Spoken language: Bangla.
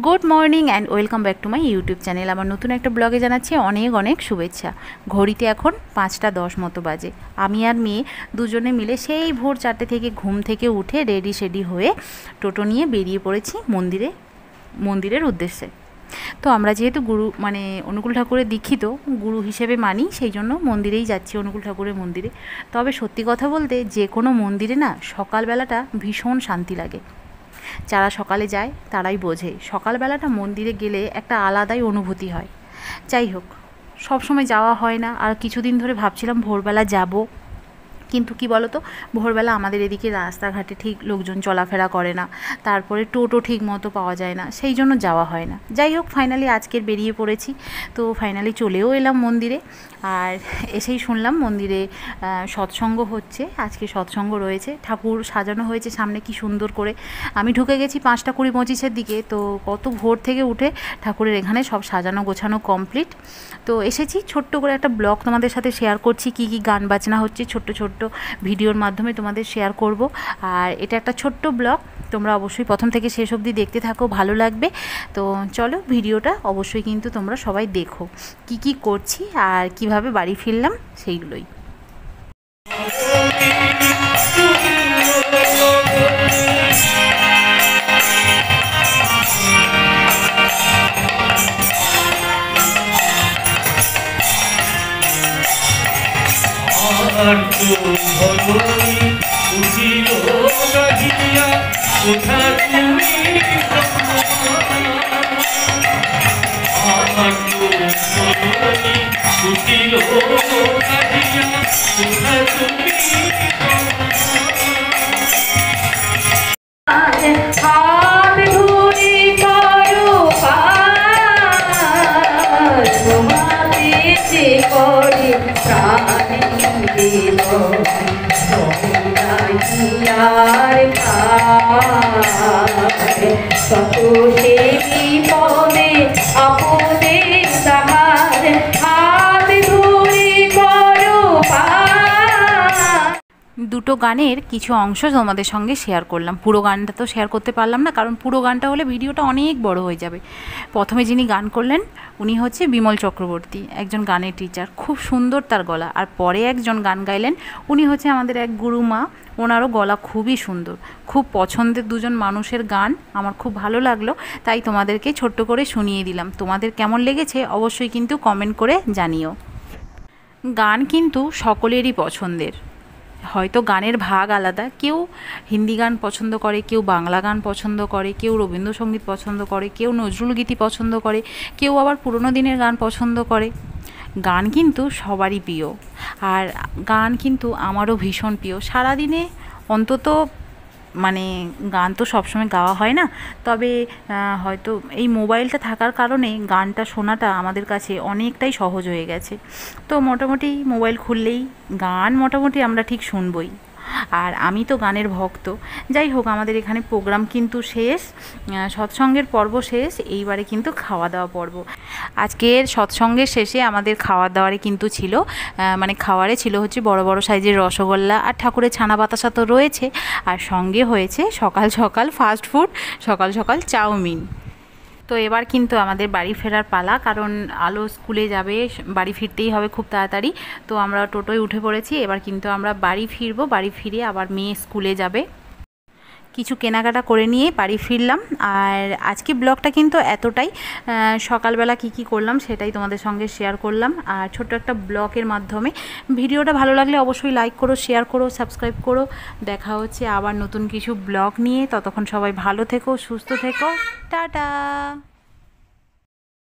Good morning and welcome back to my YouTube channel. আমার নতুন একটা ব্লগে জানাচ্ছি অনেক অনেক শুভেচ্ছা। ঘড়িতে এখন 5টা 10 মতো বাজে। আমি আর মেয়ে দুজনে মিলে সেই ভোর 4টে থেকে ঘুম থেকে উঠে রেডি হয়ে টোটো নিয়ে বেরিয়ে পড়েছি মন্দিরের উদ্দেশ্যে। তো আমরা যেহেতু গুরু অনুকূল ঠাকুরের দীক্ষিত গুরু হিসেবে মানি, সেই জন্য মন্দিরেই যাচ্ছি, অনুকূল ঠাকুরের মন্দিরে। তবে সত্যি কথা বলতে যে কোনো মন্দিরে না সকালবেলাটা ভীষণ শান্তি লাগে। যারা সকালে যায় তারাই বোঝে সকালবেলাটা মন্দিরে গেলে একটা আলাদাই অনুভূতি হয়। যাই হোক, সবসময় যাওয়া হয় না, আর কিছুদিন ধরে ভাবছিলাম ভোরবেলা যাব, কিন্তু কি বলো তো, ভোরবেলা আমাদের এদিকে রাস্তাঘাটে ঠিক লোকজন চলাফেরা করে না, তারপরে টোটো ঠিক মতো পাওয়া যায় না, সেই জন্য যাওয়া হয় না। যাই হোক, ফাইনালি আজকের বেরিয়ে পড়েছি। তো ফাইনালি চলেও এলাম মন্দিরে। আর এসেই শুনলাম মন্দিরে সৎসঙ্গ হচ্ছে, আজকে সৎসঙ্গ রয়েছে, ঠাকুর সাজানো হয়েছে সামনে কি সুন্দর করে। আমি ঢুকে গেছি 5:20-25 দিকে, তো কত ভোর থেকে উঠে ঠাকুরের এখানে সব সাজানো গোছানো কমপ্লিট। তো এসেছি, ছোট্ট করে একটা ব্লগ তোমাদের সাথে শেয়ার করছি, কি কি গান বাজনা হচ্ছে ছোট্ট ভিডিওর মাধ্যমে তোমাদের শেয়ার করব। আর এটা একটা ছোট্ট ব্লগ, তোমরা অবশ্যই প্রথম থেকে শেষ অবধি দেখতে থাকো, ভালো লাগবে। তো চলো, ভিডিওটা অবশ্যই কিন্তু তোমরা সবাই দেখো, কি কি করছি আর কিভাবে বাড়ি ফিরলাম সেইগুলোই। দুটো গানের কিছু অংশ তোমাদের সঙ্গে শেয়ার করলাম, পুরো গানটা তো শেয়ার করতে পারলাম না, কারণ পুরো গানটা হলে ভিডিওটা অনেক বড় হয়ে যাবে। প্রথমে যিনি গান করলেন উনি হচ্ছে বিমল চক্রবর্তী, একজন গানের টিচার, খুব সুন্দর তার গলা। আর পরে একজন গান গাইলেন, উনি হচ্ছে আমাদের এক গুরুমা, ওনারও গলা খুবই সুন্দর। খুব পছন্দের দুজন মানুষের গান, আমার খুব ভালো লাগলো, তাই তোমাদেরকে ছোট্ট করে শুনিয়ে দিলাম। তোমাদের কেমন লেগেছে অবশ্যই কিন্তু কমেন্ট করে জানিও। গান কিন্তু সকলেরই পছন্দের, হয়তো গানের ভাগ আলাদা, কেউ হিন্দি গান পছন্দ করে, কেউ বাংলা গান পছন্দ করে, কেউ রবীন্দ্রসঙ্গীত পছন্দ করে, কেউ নজরুলগীতি পছন্দ করে, কেউ আবার পুরোনো দিনের গান পছন্দ করে। গান কিন্তু সবারই প্রিয়, আর গান কিন্তু আমারও ভীষণ প্রিয়। সারাদিনে অন্তত গান তো সবসময় গাওয়া হয় না, তবে হয়তো এই মোবাইলটা থাকার কারণে গানটা শোনাটা আমাদের কাছে অনেকটাই সহজ হয়ে গেছে। তো মোটামুটি মোবাইল খুললেই গান মোটামুটি আমরা ঠিক শুনবই, আর আমি তো গানের ভক্ত। যাই হোক, আমাদের এখানে প্রোগ্রাম কিন্তু শেষ, সৎসঙ্গের পর্ব শেষ, এইবারে কিন্তু খাওয়া দাওয়া পর্ব। আজকের সৎসঙ্গের শেষে আমাদের খাওয়া দাওয়ারে কিন্তু ছিল খাওয়ারে ছিল হচ্ছে বড় বড় সাইজের রসগোল্লা, আর ঠাকুরের ছানা বাতাসা তো রয়েছে, আর সঙ্গে হয়েছে সকাল সকাল ফাস্ট ফুড, সকাল সকাল চাউমিন। তো এবার কিন্তু আমাদের বাড়ি ফেরার পালা, কারণ আলো স্কুলে যাবে, বাড়ি ফিরতেই হবে খুব তাড়াতাড়ি। তো আমরা টোটোয় উঠে পড়েছি, এবার কিন্তু আমরা বাড়ি ফিরবো, বাড়ি ফিরে আবার মেয়ে স্কুলে যাবে। কিছু কেনাকাটা করে নিয়ে বাড়ি ফিরলাম। আর আজকে ব্লগটা কিন্তু এতটাই, সকালবেলা কি করলাম সেটাই তোমাদের সঙ্গে শেয়ার করলাম, আর ছোট্ট একটা ব্লগের মাধ্যমে। ভিডিওটা ভালো লাগলে অবশ্যই লাইক করো, শেয়ার করো, সাবস্ক্রাইব করো। দেখা হচ্ছে আবার নতুন কিছু ব্লগ নিয়ে, ততক্ষণ সবাই ভালো থেকো, সুস্থ থেকো, টাটা।